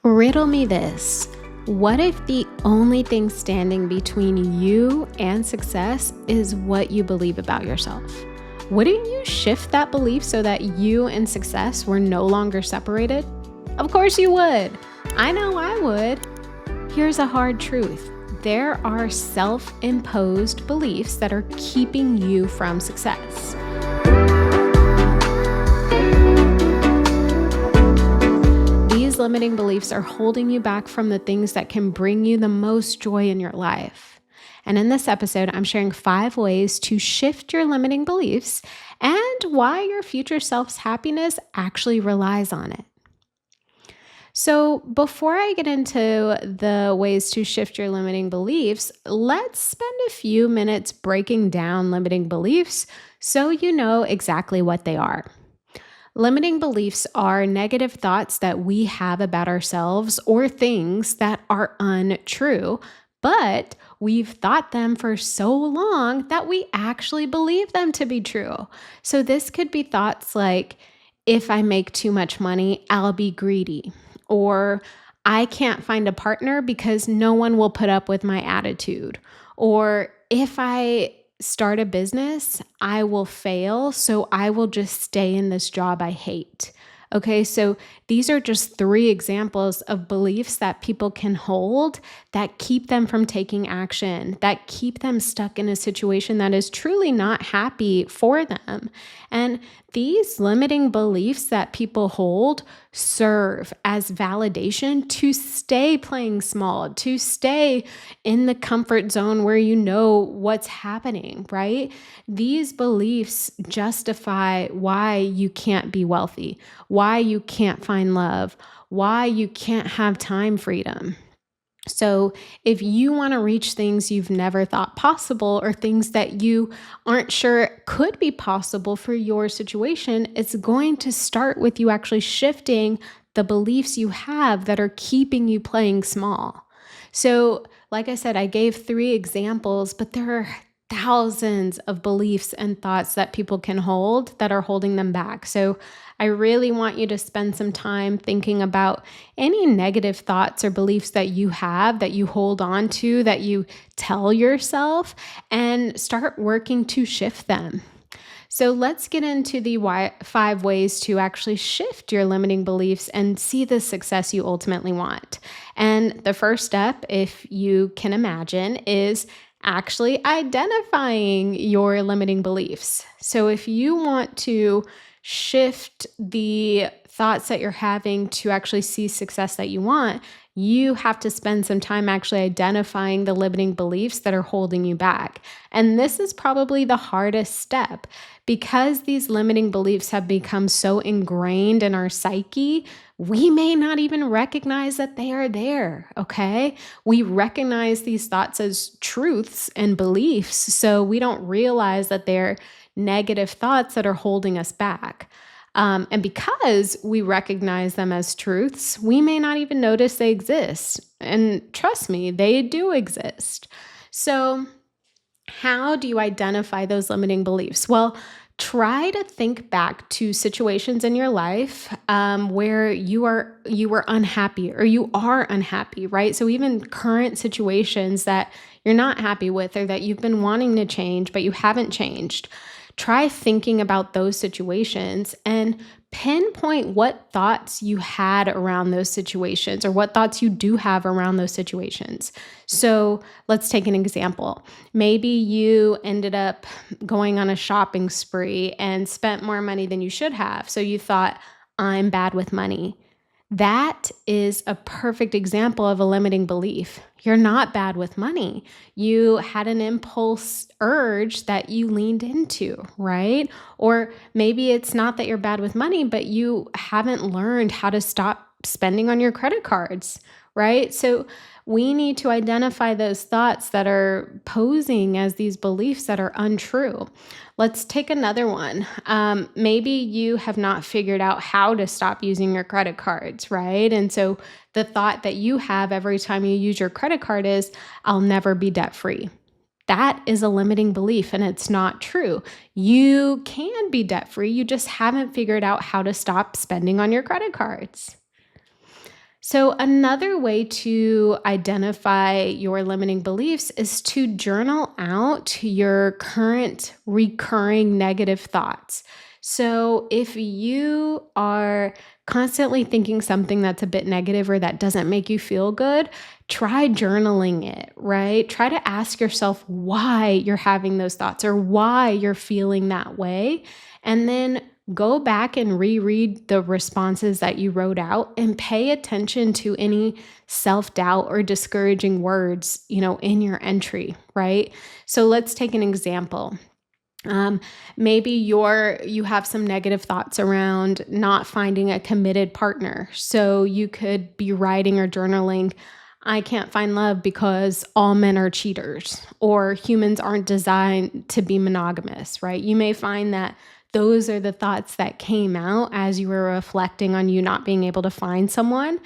Riddle me this. What if the only thing standing between you and success is what you believe about yourself? Wouldn't you shift that belief so that you and success were no longer separated? Of course you would. I know I would. Here's a hard truth. There are self-imposed beliefs that are keeping you from success. These limiting beliefs are holding you back from the things that can bring you the most joy in your life. And in this episode, I'm sharing 5 ways to shift your limiting beliefs and why your future self's happiness actually relies on it. So, before I get into the ways to shift your limiting beliefs, let's spend a few minutes breaking down limiting beliefs so you know exactly what they are. Limiting beliefs are negative thoughts that we have about ourselves or things that are untrue, but we've thought them for so long that we actually believe them to be true. So this could be thoughts like, if I make too much money, I'll be greedy, or I can't find a partner because no one will put up with my attitude, or if I start a business, I will fail, so I will just stay in this job I hate. Okay, so these are just 3 examples of beliefs that people can hold that keep them from taking action, that keep them stuck in a situation that is truly not happy for them. And these limiting beliefs that people hold serve as validation to stay playing small, to stay in the comfort zone where you know what's happening, right? These beliefs justify why you can't be wealthy, why you can't find love, why you can't have time freedom. So, if you want to reach things you've never thought possible or things that you aren't sure could be possible for your situation, it's going to start with you actually shifting the beliefs you have that are keeping you playing small. So, like I said, I gave 3 examples, but there are thousands of beliefs and thoughts that people can hold that are holding them back. So, I really want you to spend some time thinking about any negative thoughts or beliefs that you have, that you hold on to, that you tell yourself, and start working to shift them. So let's get into the 5 ways to actually shift your limiting beliefs and see the success you ultimately want. And the first step, if you can imagine, is actually identifying your limiting beliefs. So if you want to shift the thoughts that you're having to actually see success that you want, you have to spend some time actually identifying the limiting beliefs that are holding you back. And this is probably the hardest step because these limiting beliefs have become so ingrained in our psyche. We may not even recognize that they are there, okay? We recognize these thoughts as truths and beliefs, so we don't realize that they're negative thoughts that are holding us back. And because we recognize them as truths, we may not even notice they exist. And trust me, they do exist. So, how do you identify those limiting beliefs? Well, try to think back to situations in your life where you were unhappy or you are unhappy, right? So even current situations that you're not happy with or that you've been wanting to change but you haven't changed. Try thinking about those situations and pinpoint what thoughts you had around those situations or what thoughts you do have around those situations. So let's take an example. Maybe you ended up going on a shopping spree and spent more money than you should have. So you thought, I'm bad with money. That is a perfect example of a limiting belief. You're not bad with money. You had an impulse urge that you leaned into, right? Or maybe it's not that you're bad with money, but you haven't learned how to stop spending on your credit cards, right? So we need to identify those thoughts that are posing as these beliefs that are untrue. Let's take another one. Maybe you have not figured out how to stop using your credit cards, right? And so the thought that you have every time you use your credit card is, I'll never be debt free. That is a limiting belief and it's not true. You can be debt free. You just haven't figured out how to stop spending on your credit cards. So, another way to identify your limiting beliefs is to journal out your current recurring negative thoughts. So, if you are constantly thinking something that's a bit negative or that doesn't make you feel good, try journaling it, right? Try to ask yourself why you're having those thoughts or why you're feeling that way. And then go back and reread the responses that you wrote out and pay attention to any self-doubt or discouraging words, in your entry, right? So let's take an example. Um, Maybe you have some negative thoughts around not finding a committed partner. So you could be writing or journaling, I can't find love because all men are cheaters, or humans aren't designed to be monogamous, right? You may find that those are the thoughts that came out as you were reflecting on you not being able to find someone.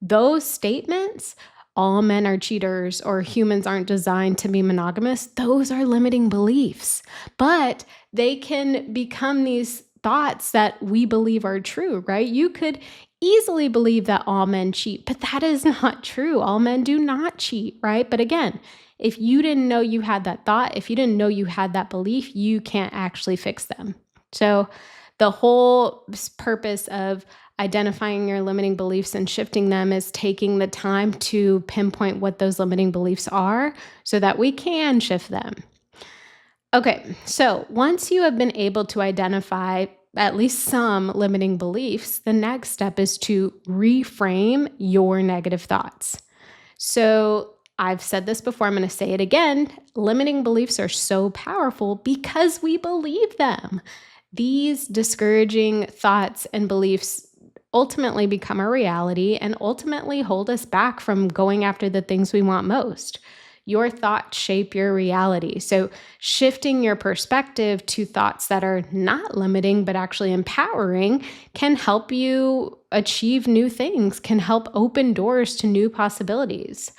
Those statements, all men are cheaters or humans aren't designed to be monogamous, those are limiting beliefs. But they can become these thoughts that we believe are true, right? You could easily believe that all men cheat, but that is not true. All men do not cheat, right? But again, if you didn't know you had that thought, if you didn't know you had that belief, you can't actually fix them. So, the whole purpose of identifying your limiting beliefs and shifting them is taking the time to pinpoint what those limiting beliefs are so that we can shift them. Okay, so once you have been able to identify at least some limiting beliefs, the next step is to reframe your negative thoughts. So I've said this before, I'm going to say it again. Limiting beliefs are so powerful because we believe them. These discouraging thoughts and beliefs ultimately become a reality and ultimately hold us back from going after the things we want most. Your thoughts shape your reality. So, shifting your perspective to thoughts that are not limiting but actually empowering can help you achieve new things, can help open doors to new possibilities.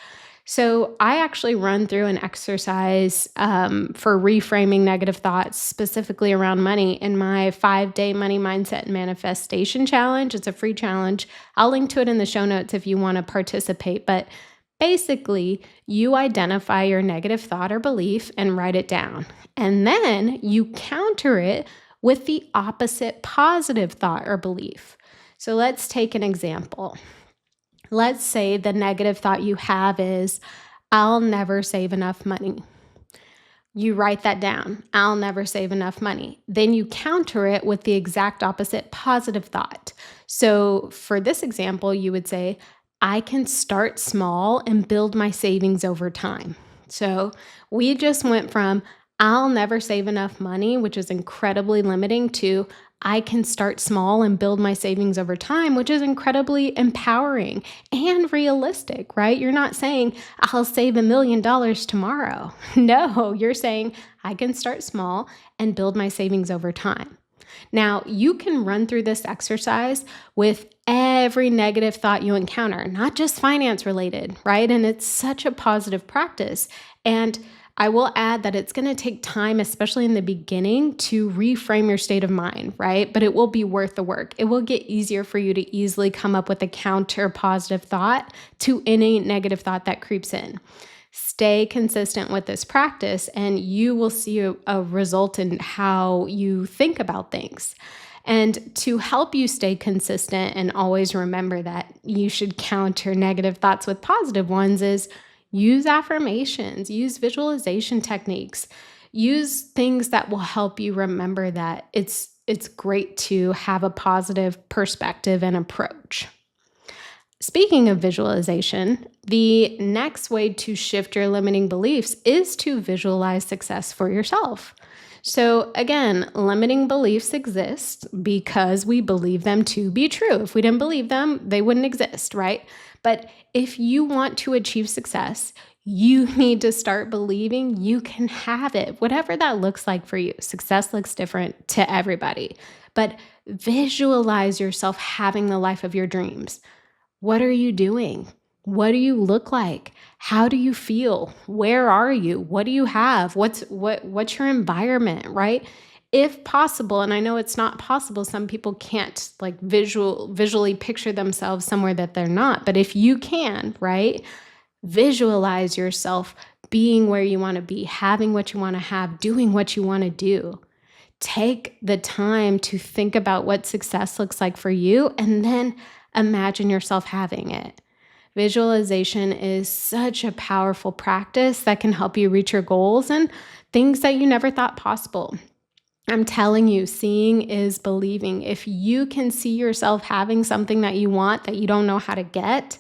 So, I actually run through an exercise for reframing negative thoughts, specifically around money, in my 5-day money mindset and manifestation challenge. It's a free challenge. I'll link to it in the show notes if you want to participate. But basically, you identify your negative thought or belief and write it down. And then you counter it with the opposite positive thought or belief. So, let's take an example. Let's say the negative thought you have is, I'll never save enough money. You write that down. I'll never save enough money. Then you counter it with the exact opposite positive thought. So for this example, you would say, I can start small and build my savings over time. So we just went from I'll never save enough money, which is incredibly limiting, to I can start small and build my savings over time, which is incredibly empowering and realistic, right? You're not saying I'll save $1 million tomorrow. No, you're saying I can start small and build my savings over time. Now, you can run through this exercise with every negative thought you encounter, not just finance related, right? And it's such a positive practice. And I will add that it's going to take time, especially in the beginning, to reframe your state of mind, right? But it will be worth the work. It will get easier for you to easily come up with a counter positive thought to any negative thought that creeps in. Stay consistent with this practice, and you will see a result in how you think about things. And to help you stay consistent and always remember that you should counter negative thoughts with positive ones is use affirmations, use visualization techniques, use things that will help you remember that it's great to have a positive perspective and approach. Speaking of visualization, the next way to shift your limiting beliefs is to visualize success for yourself. So again, limiting beliefs exist because we believe them to be true. If we didn't believe them, they wouldn't exist, right? But if you want to achieve success, you need to start believing you can have it, whatever that looks like for you. Success looks different to everybody, but visualize yourself having the life of your dreams. What are you doing? What do you look like? How do you feel? Where are you? What do you have? What's your environment, right? if possible, and I know it's not possible, some people can't like visually picture themselves somewhere that they're not, but if you can, right? Visualize yourself being where you want to be, having what you want to have, doing what you want to do. Take the time to think about what success looks like for you and then imagine yourself having it. Visualization is such a powerful practice that can help you reach your goals and things that you never thought possible. I'm telling you, seeing is believing. If you can see yourself having something that you want that you don't know how to get,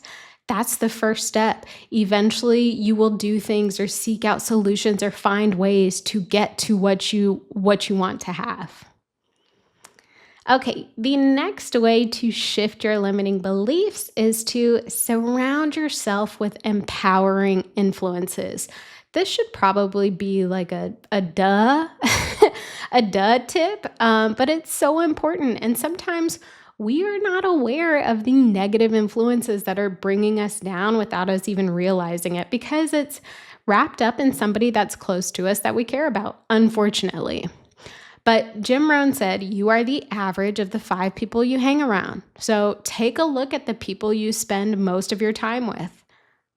that's the first step. Eventually, you will do things or seek out solutions or find ways to get to what you want to have. Okay, the next way to shift your limiting beliefs is to surround yourself with empowering influences. This should probably be like a duh, a duh tip, but it's so important. And sometimes we are not aware of the negative influences that are bringing us down without us even realizing it because it's wrapped up in somebody that's close to us that we care about, unfortunately. But Jim Rohn said, you are the average of the 5 people you hang around. So take a look at the people you spend most of your time with.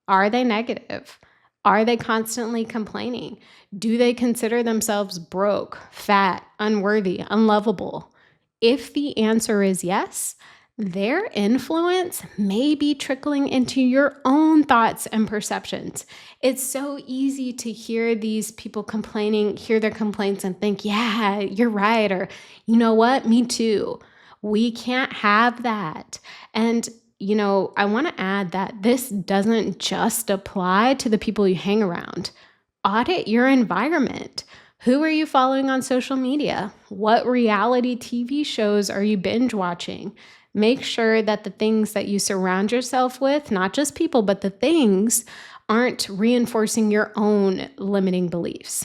Are they negative? Are they constantly complaining? Do they consider themselves broke, fat, unworthy, unlovable? If the answer is yes, their influence may be trickling into your own thoughts and perceptions. It's so easy to hear these people complaining, hear their complaints and think, yeah, you're right. Or, you know what? Me too. We can't have that. And I want to add that this doesn't just apply to the people you hang around. Audit your environment. Who are you following on social media? What reality TV shows are you binge watching? Make sure that the things that you surround yourself with, not just people, but the things, aren't reinforcing your own limiting beliefs.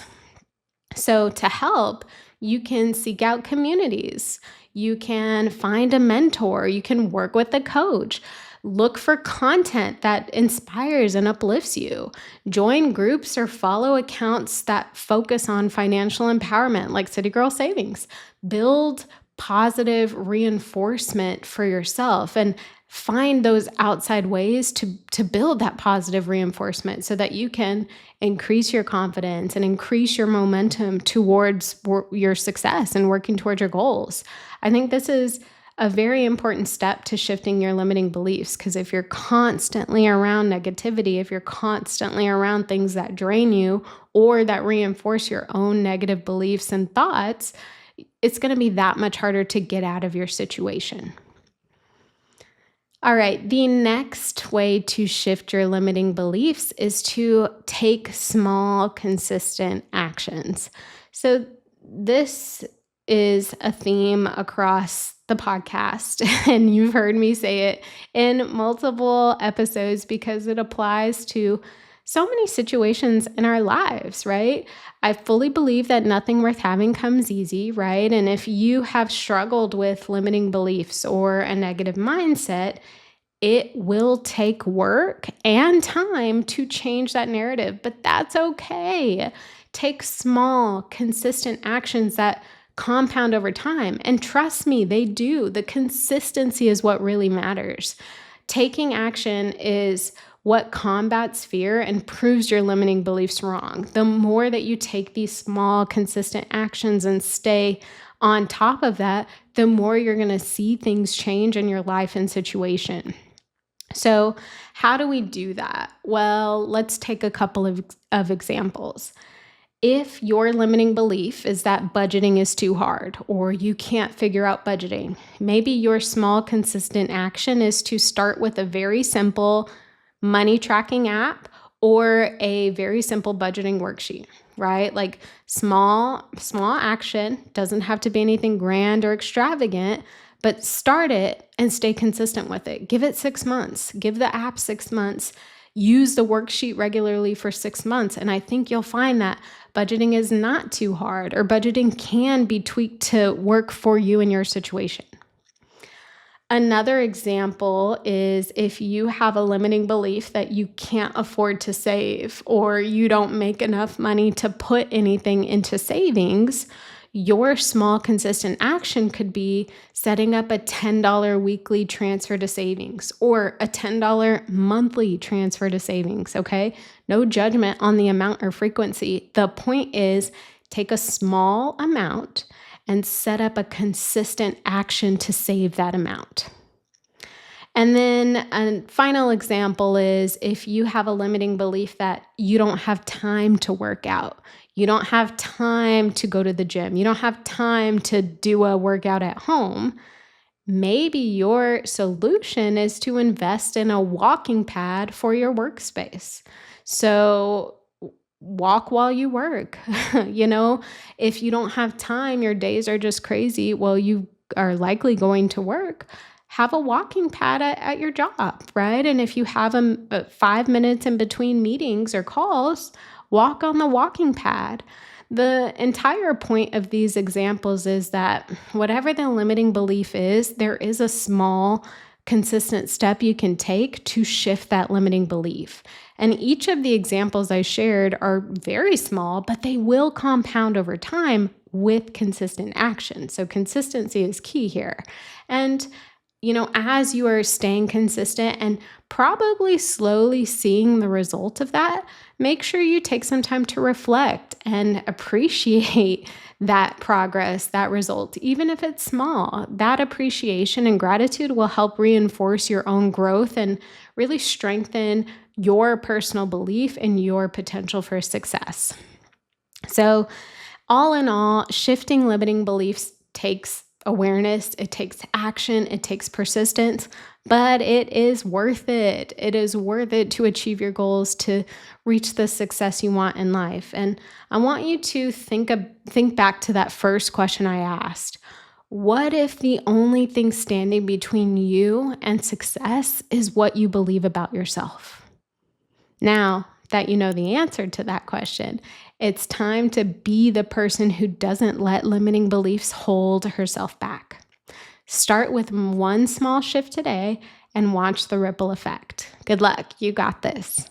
So to help, you can seek out communities. You can find a mentor. You can work with a coach. Look for content that inspires and uplifts you. Join groups or follow accounts that focus on financial empowerment, like City Girl Savings. Build positive reinforcement for yourself and find those outside ways to build that positive reinforcement so that you can increase your confidence and increase your momentum towards your success and working towards your goals. I think this is a very important step to shifting your limiting beliefs, because if you're constantly around negativity, if you're constantly around things that drain you or that reinforce your own negative beliefs and thoughts, it's going to be that much harder to get out of your situation. All right, the next way to shift your limiting beliefs is to take small, consistent actions. So this is a theme across the podcast, and you've heard me say it in multiple episodes because it applies to so many situations in our lives, right? I fully believe that nothing worth having comes easy, right? And if you have struggled with limiting beliefs or a negative mindset, it will take work and time to change that narrative, but that's okay. Take small, consistent actions that compound over time. And trust me, they do. The consistency is what really matters. Taking action is what combats fear and proves your limiting beliefs wrong. The more that you take these small, consistent actions and stay on top of that, the more you're going to see things change in your life and situation. So how do we do that? Well, let's take a couple of examples. If your limiting belief is that budgeting is too hard or you can't figure out budgeting, maybe your small, consistent action is to start with a very simple money tracking app or a very simple budgeting worksheet, right? Like small action, doesn't have to be anything grand or extravagant, but start it and stay consistent with it. Give it 6 months. Give the app 6 months. Use the worksheet regularly for 6 months. And I think you'll find that budgeting is not too hard, or budgeting can be tweaked to work for you in your situation. Another example is if you have a limiting belief that you can't afford to save or you don't make enough money to put anything into savings, Your small, consistent action could be setting up a $10 weekly transfer to savings or a $10 monthly transfer to savings, okay? No judgment on the amount or frequency. The point is take a small amount and set up a consistent action to save that amount. And then a final example is if you have a limiting belief that you don't have time to work out, you don't have time to go to the gym, you don't have time to do a workout at home, maybe your solution is to invest in a walking pad for your workspace. So walk while you work. you know, if you don't have time, your days are just crazy. Well, you are likely going to work. Have a walking pad at your job, right? And if you have 5 minutes in between meetings or calls, walk on the walking pad. The entire point of these examples is that whatever the limiting belief is, there is a small, consistent step you can take to shift that limiting belief. And each of the examples I shared are very small, but they will compound over time with consistent action. So consistency is key here. And as you are staying consistent and probably slowly seeing the result of that, make sure you take some time to reflect and appreciate that progress, that result, even if it's small. That appreciation and gratitude will help reinforce your own growth and really strengthen your personal belief in your potential for success. So, all in all, shifting limiting beliefs takes awareness, it takes action, it takes persistence, but it is worth it. It is worth it to achieve your goals, to reach the success you want in life. And I want you to think back to that first question I asked. What if the only thing standing between you and success is what you believe about yourself? Now that you know the answer to that question, it's time to be the person who doesn't let limiting beliefs hold herself back. Start with one small shift today and watch the ripple effect. Good luck. You got this.